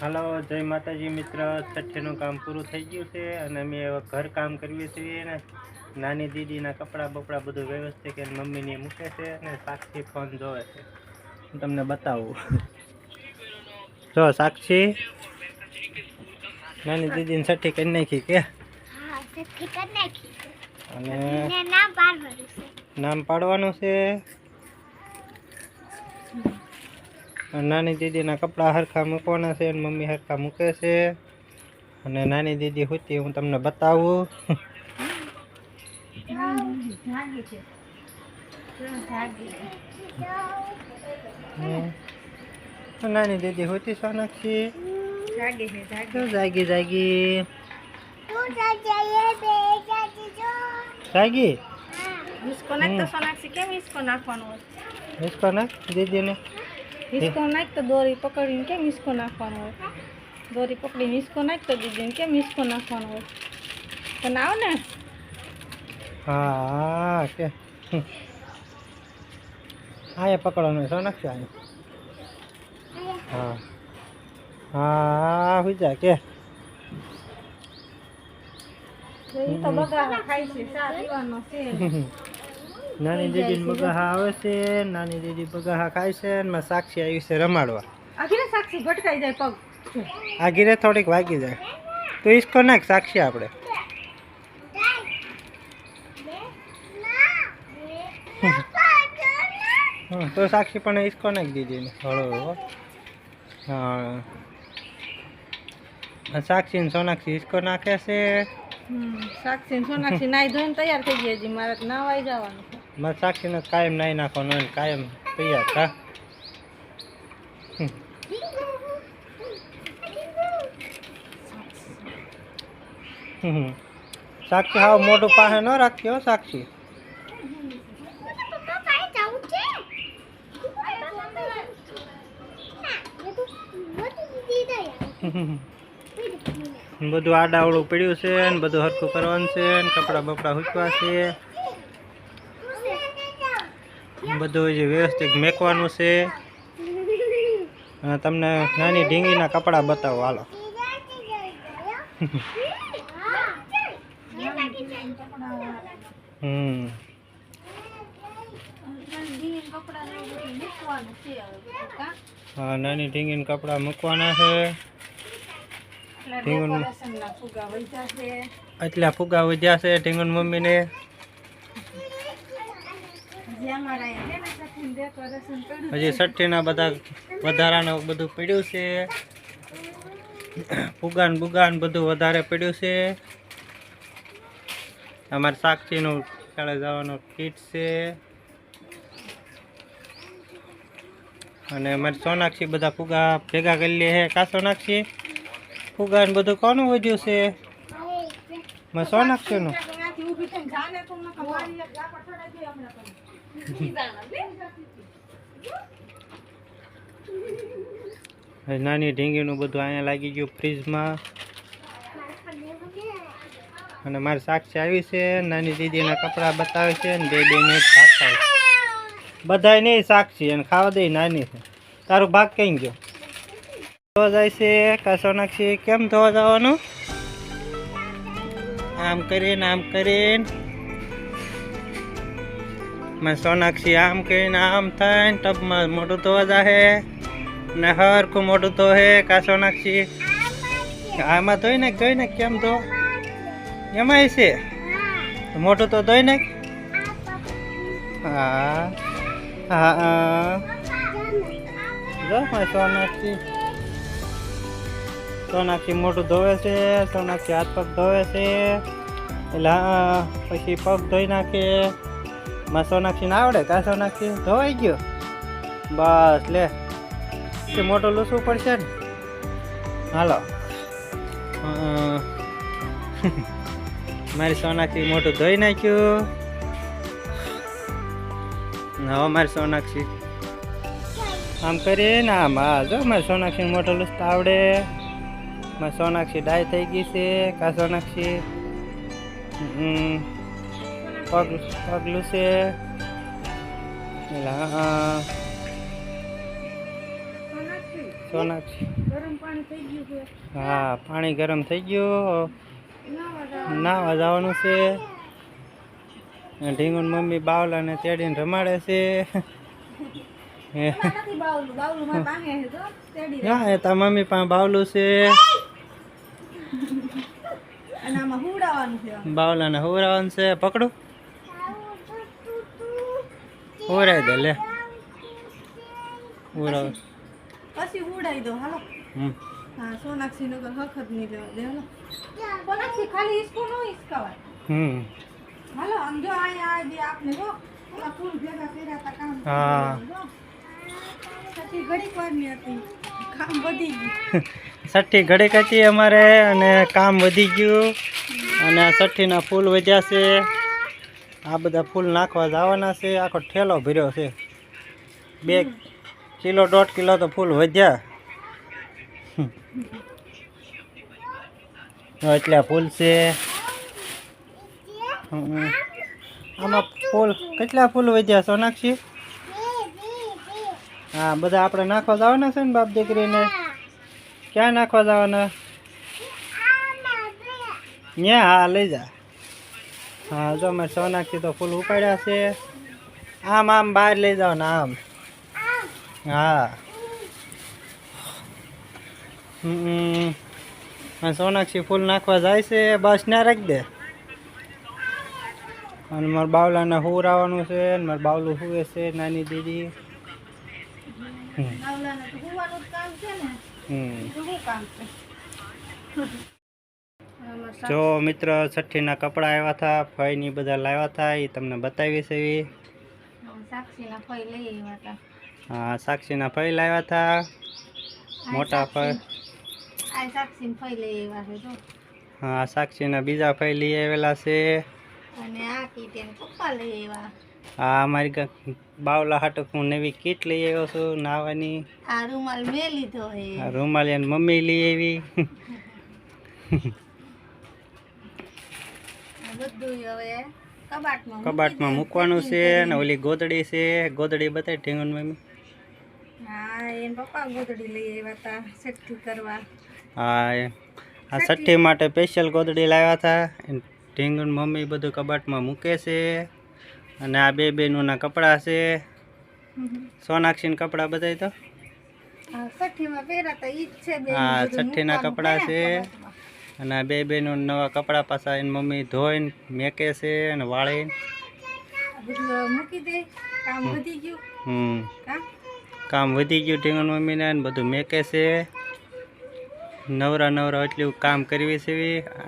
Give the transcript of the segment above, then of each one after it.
હાલો, જય માતાજી મિત્ર. છઠ્ઠીનું કામ પૂરું થઈ ગયું છે અને અમે હવે ઘર કામ કરીએ છીએ ને નાની દીદીના કપડાં બપડા બધું વ્યવસ્થિત કરીને મમ્મીને મૂકે છે અને સાક્ષી ફોન જોવે છે. હું તમને બતાવું. જો સાક્ષી નાની દીદીને છઠ્ઠી કરી નાખી કે અને નામ પાડવાનું છે. નાની દીદીના કપડાં હરખા મૂકવાના છે અને મમ્મી હરખા મૂકે છે. અને નાની દીદી હોતી હું તમને બતાવું. નાની દીદી હોતી સોનાક્ષી જાગી જાગી इसको नाक तो सोनाक्षी केम इसको नाखवानो होय इसको नाख दीदी ने इसको नाक तो दोरी पकड़ीने केम इसको नाखवानो होय दोरी पकड़ीने इसको नाक तो दीदीने केम इसको नाखवानो होय तो नाव ने हाँ के आया पकड़ो सोनाक्षी आया हाँ हाँ हो जा के ई तो बगाहा खाई छे सा पीવાનો છે નાની દીદી બગાહા આવે છે. નાની દીદી બગાહા ખાય છે અને માં સાક્ષી આવી છે રમાડવા. આખીને સાક્ષી ભટકાઈ જાય પગ આ ગીરે થોડીક વાગી જાય તો ઈસકો નાખ સાક્ષી આપણે તો સાક્ષી પણ ઈસકો નાખ દીદી ને હળો. હા સાક્ષી ને સોનાક્ષી ઈસકો નાખે છે. સાક્ષી ને સોનાક્ષી નાઈ ધોઈને તૈયાર થઈ ગયા છે. મારે નાવાઈ જવાનું છે. મારે સાક્ષીને કાયમ નાઈ નાખવાનું હોય ને કાયમ તૈયાર થા. સાક્ષી હાવ મોઢું પાસે ન રાખ્યો સાક્ષી. બધું આડાવડું પડ્યું છે ને બધું હરખું કરવાનું છે ને કપડાં બપડા હૂકવા છે. બધું જે વ્યવસ્થિત મેકવાનું છે. અને તમને નાની ઢીંગીના કપડાં બતાવો હાલો. હા નાની ઢીંગીના કપડાં મૂકવાના છે. એટલા ફુગા વધ્યા છે ઢીંગુન મમ્મીને. હજી છઠ્ઠીના બધા વધારાનું બધું પડ્યું છે. ફુગાન બુગાન બધું વધારે પડ્યું છે. અમારે સાક્ષીનું શાળે જવાનો કીટ છે. અને અમારી સોનાક્ષી બધા ફુગા ભેગા કરી લે છે. કા સોનાક્ષી ફુગા ને બધું કોનું વધ્યું છે? સોનાક્ષીનું. નાની ઢીંગીનું બધું અહીંયા લાગી ગયું ફ્રીજમાં. અને મારી સાક્ષી આવી છે. નાની દીદીના કપડાં બતાવે છે ને બે મિનિટ ભાગ થાય બધાય નહીં સાક્ષી અને ખાવા દે નાની છે. તારું ભાગ કઈ ગયો? ધોવા જાય છે. કા સોનાક્ષી કેમ ધોવા જવાનું? આમ કરીને સોનાક્ષી આમ કરીને આમ થાય ને ટબમાં મોઢું ધોવા જાહે ને હરખું મોઢું ધોહે. કા સોનાક્ષી આમાં ધોઈ નાખ કેમ ધો એમાં છે મોઢું તો ધોઈ નાખ. હા હા જો સોનાક્ષી મોઢું ધોવે છે. સોનાક્ષી હાથ પગ ધોવે છે. એટલે પછી પગ ધોઈ નાખે. માં સોનાક્ષી ના આવડે? કા સોનાક્ષી ધોવાઈ ગયો બસ લે મોટું લૂસવું પડશે ને. હાલો મારી સોનાક્ષી મોટું ધોઈ નાખ્યું. હવે મારી સોનાક્ષી આમ કરીને આમ હા જો મારી સોનાક્ષી મોટું લૂસતા આવડે. મારી સોનાક્ષી ડાય થઈ ગઈ છે. કા સોનાક્ષી પગલું છે. સોનાક્ષી ગરમ પાણી થઈ ગયું છે. હા પાણી ગરમ થઈ ગયું, નાવા જવાનું. નાવા જવાનું છે. ઢીંગુન મમ્મી બાવલાને તેડીને રમાડે છે. પેલા નથી બાવલું, બાવલું મારી પાસે છે તો તેડી હા એ તાર મમ્મી પાસે બાવલું છે. અને આમાં હુડાવાનું છે. બાવલાને હુવરાવાનું છે. પકડું હુવરાઈ દે લે. હુવરાવ. પછી હુડાઈ દો હાલો. હા સોનાક્ષી નગર હખત નહીં લેવા દે હાલો. સોનાક્ષી ખાલી હિસકો નો હિસકાવાય. હાલો આમ જો અહીંયા આ દે આપને જો ઓલા ફૂલ ભેગા કર્યા હતા કામ. હા. પછી ઘડીક વાર ની હતી કામ વધી ગયું. સઠ્ઠી ઘડીક હતી અમારે અને કામ વધી ગયું અને આ સઠ્ઠીના ફૂલ વધ્યા છે. આ બધા ફૂલ નાખવા જવાના છે. આખો ઠેલો ભર્યો છે. 2 કિલો 1.5 કિલો તો ફૂલ વધ્યા. એટલા ફૂલ છે. આમાં ફૂલ કેટલા ફૂલ વધ્યા સોનાક્ષી? હા બધા આપણે નાખવા જવાના છે ને બાપ દીકરીને. ક્યાં નાખવા જવાના? ત્યાં હા લઈ જા. હા જો મારે સોનાક્ષી તો ફૂલ ઉપાડ્યા છે. આમ આમ બહાર લઈ જાઓ ને આમ. હા સોનાક્ષી ફૂલ નાખવા જાય છે. બસ ના રાખી દે. અને મારા બાવલાને હુવરાવાનું છે ને મારું બાવલું હુવે છે નાની દીદી. બાવલાને તો હુવાનું જ કામ છે ને. તો શું કામ છે? જો મિત્ર છઠ્ઠીના કપડાં આવ્યા હતા, ફઈની બધા લાવ્યા હતા, એ તમને બતાવી છે. સાક્ષીના ફઈ લઈ આવ્યા હતા. હા સાક્ષીના ફઈ લાવ્યા હતા. મોટા ફઈ. આ સાક્ષીના ફઈ લઈ આવ્યા છે જો. હા સાક્ષીના બીજા ફઈ લઈ આવેલા છે. અને આ કીટ એને પપ્પા લઈ આવ્યા. હા અમારી બાવલા હાટક હું નવી કીટ લઈ આવ્યો છું નાવાની. આ રૂમાલ મેં લીધો હે. આ રૂમાલ એને મમ્મી લઈ આવી. બધું હવે કબાટમાં મૂકવાનું છે. ને ઓલી ગોદડી છે. ગોદડી બતાવી ઢીંગુન મમ્મી. હા એને પપ્પા ગોદડી લઈ આવ્યા હતા છઠ્ઠી કરવા. હા આ છઠ્ઠી માટે સ્પેશિયલ ગોદડી લાવ્યા હતા. ઢીંગુન મમ્મી બધું કબાટમાં મૂકે છે. અને આ બે બેનોના કપડાં છે. સોનાક્ષીના કપડાં બતાવી તો. છઠ્ઠીમાં પહેર્યા હતા ઈ જ છે. હા છઠ્ઠીના કપડાં છે. અને આ બે બેનો નવા કપડાં પાછા એની મમ્મી ધોઈને મેકે છે અને વાળીને બધું મૂકી દે. કામ વધી ગયું. કામ વધી ગયું ઢીંગુન મમ્મીને ને બધું મેકે છે. નવરા નવરા એટલું કામ કરવી છે.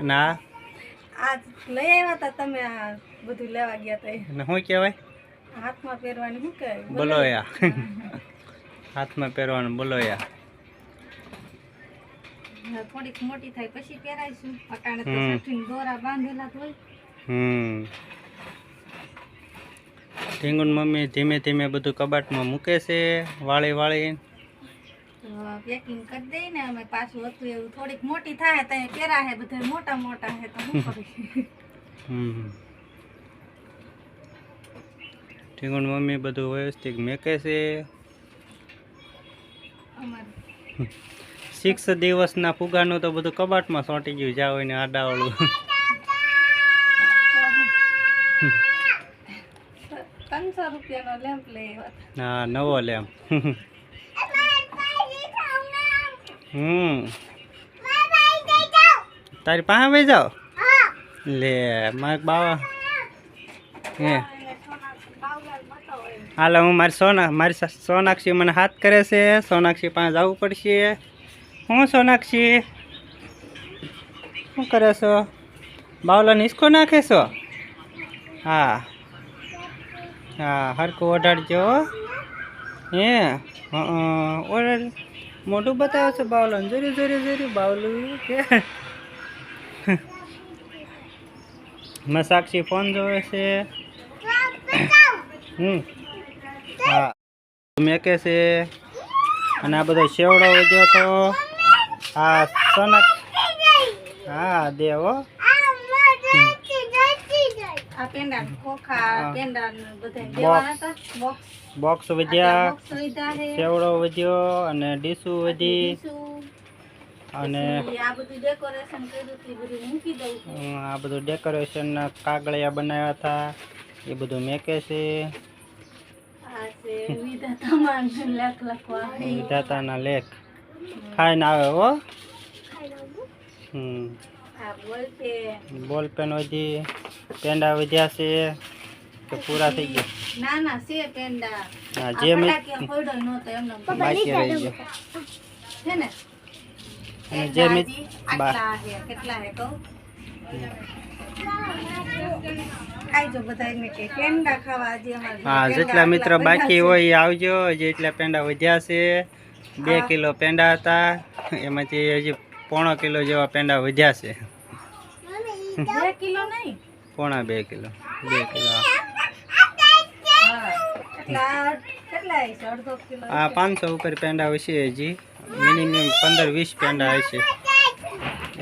અને આ લઈ આવ્યા હતા તમે આ બધું લેવા ગયા હતા. અને શું કહેવાય? હાથમાં પહેરવાની શું કહેવાય? બોલોયા. હાથમાં પહેરવાનું બોલોયા. થોડીક મોટી થાય પછી પહેરાઈશું. અટાણે તો છઠ્ઠીના દોરા બાંધેલા જ હોય. ઢીંગુન મમ્મી ધીમે ધીમે બધું કબાટમાં મૂકે છે. વાળી વાળી પેકિંગ કરી દઈ ને અમે પાછું હતું એવું. થોડીક મોટી થાય તો પહેરા હે બધા મોટા મોટા હે તો શું કરીશું? ઢીંગુન મમ્મી બધું વ્યવસ્થિત મેકે છે. 6 દિવસના ફુગાનું તો બધું કબાટમાં સોંટી ગયું. જાવ ને આડાવાળું. 300 રૂપિયાનો લેમ્પ લઈ આવ્યા. હા નવો લેમ્પ. તારી પાસે વહી જાઓ લે મારે બાવા. હાલ હું મારી સોનાક્ષી મને હાથ કરે છે. સોનાક્ષી પાસે જવું પડશે. હું સોનાક્ષી શું કરે છો? બાવલાને હિસકો નાખે છો? હા હા હરખું ઓઢાડજો. હે ઓઢાડ. મોઢું બતાવે છે બાવલાને. જોરી જોરી જોરી બાવલું કે. મેં સાક્ષી ફોન જોવે છે. હા મેકે છે. અને આ બધો શેવડો વધ્યો હતો. હા સોનાક્ષી. હા દેવો. આ પેંડા ખોખા હા. પેંડા બધા દેવાના હતા બોક્સ બોક્સ વધ્યા, બોક્સ લીધા છે સેવડો વધ્યો અને ડીશું વધી અને આ બધું ડેકોરેશન કર્યું હતું એ બધું મૂકી દઉં છું. આ બધું ડેકોરેશનના કાગળિયા બનાવ્યા હતા એ બધું મેકે છે. આ છે વિધાતામાં લેખ લખવા વિધાતાના લેખ ખાઈને આવે હો. આ બોલ છે બોલ પેન વધી, પેંડા વધ્યા છે કે પૂરા થઈ ગયા? ના ના છે પેંડા હા, આ જે મેં ફટાકિયા ફોડ્યો નહોતો એમને બાકી રહી ગયો. છે ને અને જે મેં આટલા છે કેટલા છે કહું ખાઈજો બધાને કે પેંડા ખાવા આજે અમારે હા, જેટલા મિત્ર બાકી હોય એ આવજો. જેટલા પેંડા વધ્યા છે 2 કિલો પેંડા હતા, એમાંથી હજી 1.5 કિલો જેવા પેંડા વધ્યા છે. 2 કિલો નહીં 1.5 કિલો 2 કિલો કેટલા હશે અડધો કિલો આ 500 ઉપર પેંડા હશે. હજી મિનિમમ 15-20 પેંડા હશે.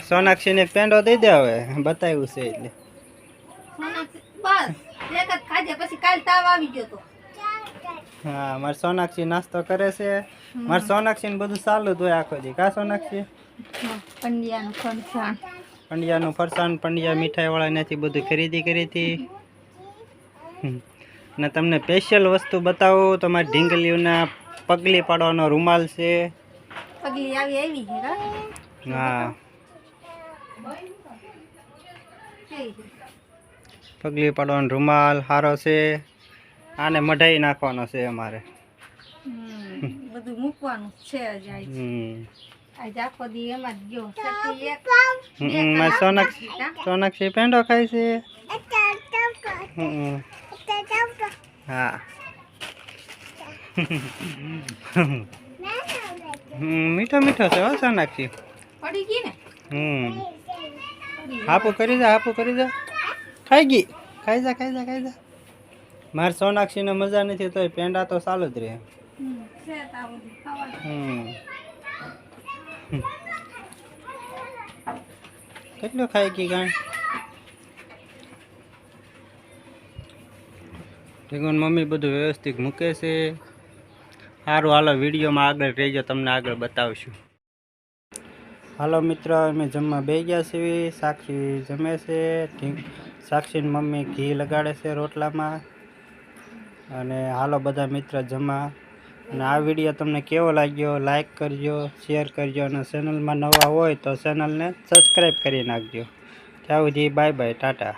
સોનાક્ષીને એક પેંડો દઈ દે હવે, બતાવ્યું છે એટલે. બસ એક જ ખાજે પછી કાલ તાવ આવી ગયો તો હા, મારે સોનાક્ષી નાસ્તો કરે છે. મારે સોનાક્ષી બધું ચાલુ જ હોય આખો દી. કા સોનાક્ષી? પંડિયાનું ફરસાણ પંડિયાનું ફરસાણ, પંડિયા મીઠાઈવાળા ત્યાંથી બધું ખરીદી કરી હતી. અને તમને સ્પેશિયલ વસ્તુ બતાવું તો મારી ઢીંગલીઓના પગલી પાડવાનો રૂમાલ છે. પગલી આવી છે હા, પગલી પાડવાનો રૂમાલ સારો છે. આને મઢાઈ નાખવાનો છે અમારે. બધું મૂકવાનું છે જ આજ આખો દી એમાં જ ગયો સતી એક મારી સોનાક્ષી પેંડો ખાય છે. હા મીઠો મીઠો છે હો સોનાક્ષી. પડી ગઈ ને હાપું કરી જા, હાપું કરી જા. ખાઈ ગઈ, ખાઈ જા, ખાઈ જા, ખાઈ જા. મારે સોનાક્ષીને મજા નથી તોય પેંડા તો ચાલુ જ રહે. છે તાવ ખાવા કેટલું ખાઈ ગઈ ગાય? ભેગુન મમ્મી બધું વ્યવસ્થિત મૂકે છે. સારું, હાલો વિડીયોમાં આગળ રહેજો, તમને આગળ બતાવશું. હાલો મિત્ર, અમે જમવા બેસી ગયા છીએ. સાક્ષી જમે છે. સાક્ષીની મમ્મી ઘી લગાડે છે રોટલામાં. અને હાલો બધા મિત્ર જમવા. અને આ વિડીયો તમને કેવો લાગ્યો લાઈક કરજો, શેર કરજો અને ચેનલમાં નવા હોય તો ચેનલને સબસ્ક્રાઈબ કરી નાખજો. ત્યાં સુધી બાય બાય, ટાટા.